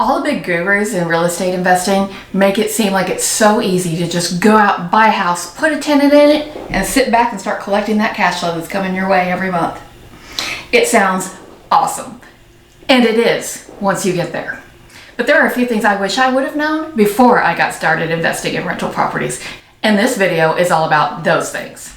All the big gurus in real estate investing make it seem like it's so easy to just go out and buy a house, put a tenant in it, and sit back and start collecting that cash flow that's coming your way every month. It sounds awesome. And it is once you get there. But there are a few things I wish I would have known before I got started investing in rental properties. And this video is all about those things.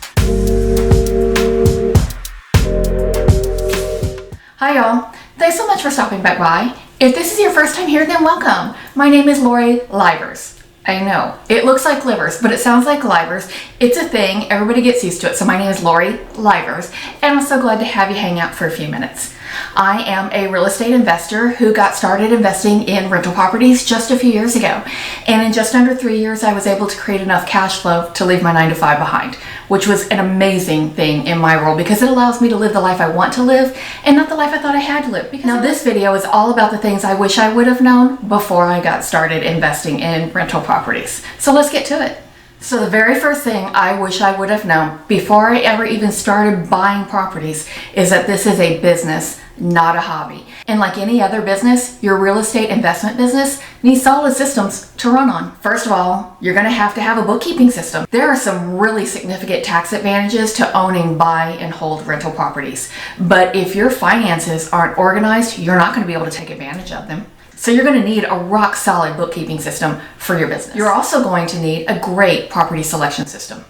Hi y'all. Thanks so much for stopping back by. If this is your first time here, then welcome. My name is Lori Livers. I know, it looks like livers, but it sounds like livers. It's a thing, everybody gets used to it. So my name is Lori Livers, and I'm so glad to have you hang out for a few minutes. I am a real estate investor who got started investing in rental properties just a few years ago. And in just under 3 years, I was able to create enough cash flow to leave my 9-to-5 behind, which was an amazing thing in my role because it allows me to live the life I want to live and not the life I thought I had to live. Now this video is all about the things I wish I would have known before I got started investing in rental properties. So let's get to it. So the very first thing I wish I would have known before I ever even started buying properties is that this is a business, not a hobby. And like any other business, your real estate investment business needs solid systems to run on. First of all, you're going to have a bookkeeping system. There are some really significant tax advantages to owning, buy, and hold rental properties. But if your finances aren't organized, you're not going to be able to take advantage of them. So you're going to need a rock solid bookkeeping system for your business. You're also going to need a great property selection system.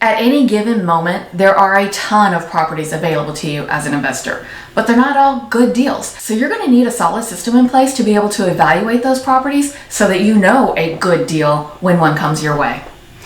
At any given moment, there are a ton of properties available to you as an investor, but they're not all good deals. So you're going to need a solid system in place to be able to evaluate those properties so that you know a good deal when one comes your way.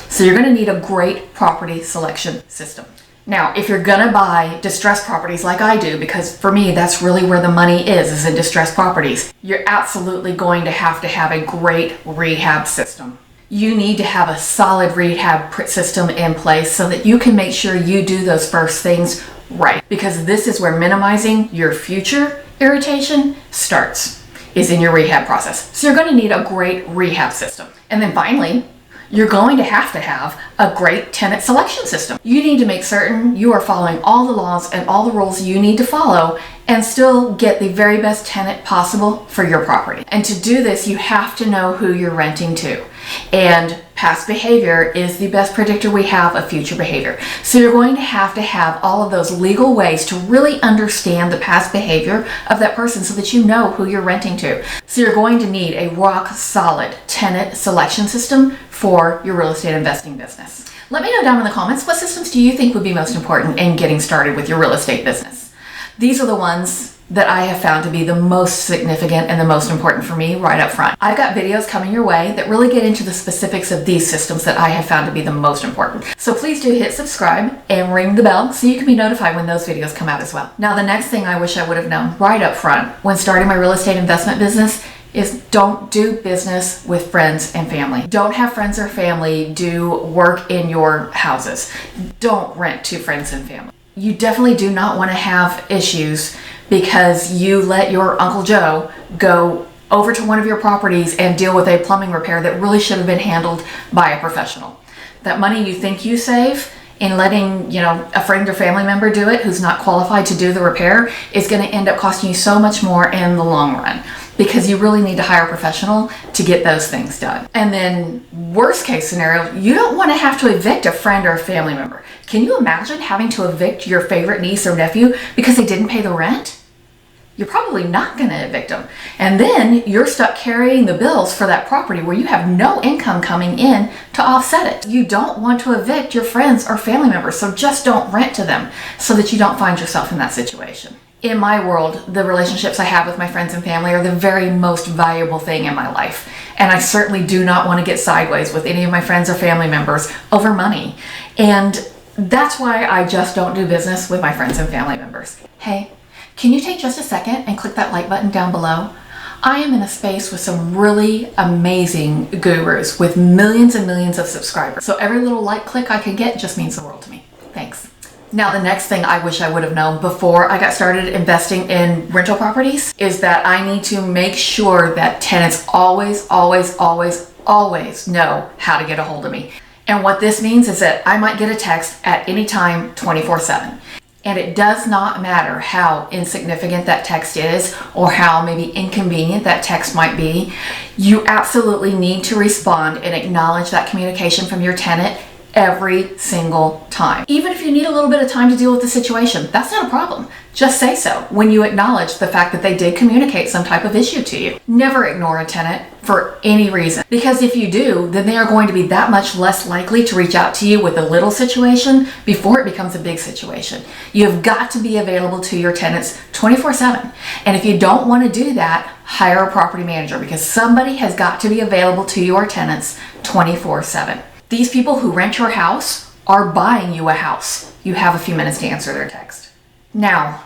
So you're going to need a great property selection system. Now, if you're gonna buy distressed properties like I do, because for me, that's really where the money is in distressed properties, you're absolutely going to have a great rehab system. You need to have a solid rehab system in place so that you can make sure you do those first things right. Because this is where minimizing your future irritation starts, is in your rehab process. So you're gonna need a great rehab system. And then finally, you're going to have a great tenant selection system. You need to make certain you are following all the laws and all the rules you need to follow and still get the very best tenant possible for your property. And to do this, you have to know who you're renting to. And past behavior is the best predictor we have of future behavior. So you're going to have all of those legal ways to really understand the past behavior of that person so that you know who you're renting to. So you're going to need a rock solid tenant selection system for your real estate investing business. Let me know down in the comments, what systems do you think would be most important in getting started with your real estate business? These are the ones that I have found to be the most significant and the most important for me right up front. I've got videos coming your way that really get into the specifics of these systems that I have found to be the most important. So please do hit subscribe and ring the bell so you can be notified when those videos come out as well. Now, the next thing I wish I would have known right up front when starting my real estate investment business is don't do business with friends and family. Don't have friends or family do work in your houses. Don't rent to friends and family. You definitely do not want to have issues because you let your Uncle Joe go over to one of your properties and deal with a plumbing repair that really should have been handled by a professional. That money you think you save in letting, a friend or family member do it who's not qualified to do the repair is going to end up costing you so much more in the long run because you really need to hire a professional to get those things done. And then worst case scenario, you don't want to have to evict a friend or a family member. Can you imagine having to evict your favorite niece or nephew because they didn't pay the rent? You're probably not going to evict them. And then you're stuck carrying the bills for that property where you have no income coming in to offset it. You don't want to evict your friends or family members, so just don't rent to them so that you don't find yourself in that situation. In my world, the relationships I have with my friends and family are the very most valuable thing in my life. And I certainly do not want to get sideways with any of my friends or family members over money. And that's why I just don't do business with my friends and family members. Hey, can you take just a second and click that like button down below? I am in a space with some really amazing gurus with millions and millions of subscribers. So every little like click I can get just means the world to me. Thanks. Now, the next thing I wish I would have known before I got started investing in rental properties is that I need to make sure that tenants always know how to get a hold of me. And what this means is that I might get a text at any time 24/7. And it does not matter how insignificant that text is or how maybe inconvenient that text might be. You absolutely need to respond and acknowledge that communication from your tenant every single time. Even if you need a little bit of time to deal with the situation, that's not a problem. Just say so when you acknowledge the fact that they did communicate some type of issue to you. Never ignore a tenant for any reason, because if you do, then they are going to be that much less likely to reach out to you with a little situation before it becomes a big situation. You've got to be available to your tenants 24/7. And if you don't want to do that, hire a property manager, because somebody has got to be available to your tenants 24/7. These people who rent your house are buying you a house. You have a few minutes to answer their text. Now,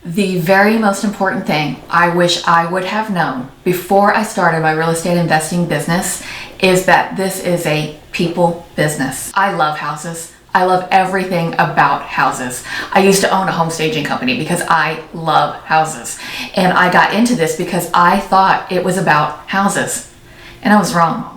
the very most important thing I wish I would have known before I started my real estate investing business is that this is a people business. I love houses. I love everything about houses. I used to own a home staging company because I love houses. And I got into this because I thought it was about houses. And I was wrong.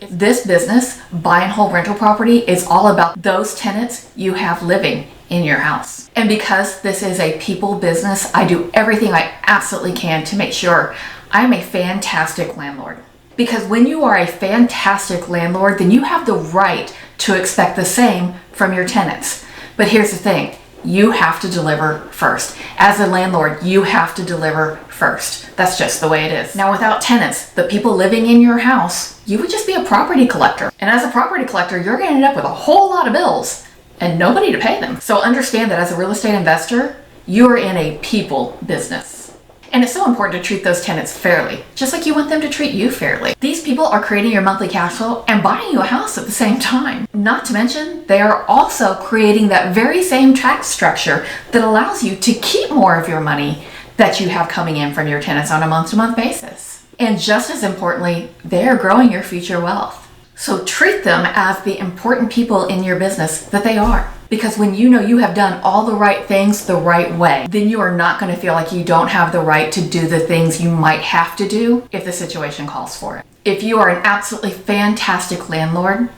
This business, buy and hold rental property, is all about those tenants you have living in your house. And because this is a people business, I do everything I absolutely can to make sure I'm a fantastic landlord. Because when you are a fantastic landlord, then you have the right to expect the same from your tenants. But here's the thing, you have to deliver first. As a landlord, you have to deliver first. That's just the way it is. Now, without tenants, the people living in your house, you would just be a property collector. And as a property collector, you're going to end up with a whole lot of bills and nobody to pay them. So understand that as a real estate investor, you are in a people business. And it's so important to treat those tenants fairly, just like you want them to treat you fairly. These people are creating your monthly cash flow and buying you a house at the same time. Not to mention, they are also creating that very same tax structure that allows you to keep more of your money that you have coming in from your tenants on a month-to-month basis. And just as importantly, they are growing your future wealth. So treat them as the important people in your business that they are. Because when you know you have done all the right things the right way, then you are not going to feel like you don't have the right to do the things you might have to do if the situation calls for it. If you are an absolutely fantastic landlord,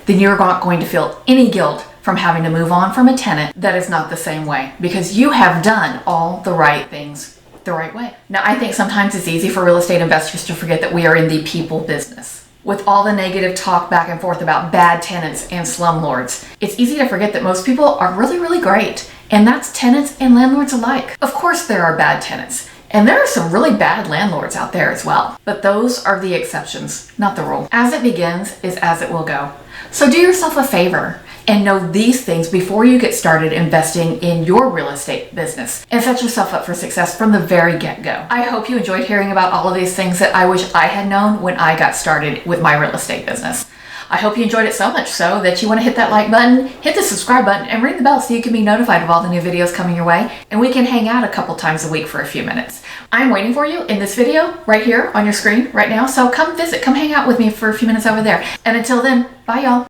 then you're not going to feel any guilt from having to move on from a tenant that is not the same way, because you have done all the right things the right way. Now, I think sometimes it's easy for real estate investors to forget that we are in the people business. With all the negative talk back and forth about bad tenants and slumlords, it's easy to forget that most people are really, really great. And that's tenants and landlords alike. Of course there are bad tenants, and there are some really bad landlords out there as well. But those are the exceptions, not the rule. As it begins is as it will go. So do yourself a favor and know these things before you get started investing in your real estate business, and set yourself up for success from the very get-go. I hope you enjoyed hearing about all of these things that I wish I had known when I got started with my real estate business. I hope you enjoyed it so much so that you want to hit that like button, hit the subscribe button, and ring the bell so you can be notified of all the new videos coming your way, and we can hang out a couple times a week for a few minutes. I'm waiting for you in this video right here on your screen right now, so come visit, come hang out with me for a few minutes over there. And until then, bye y'all.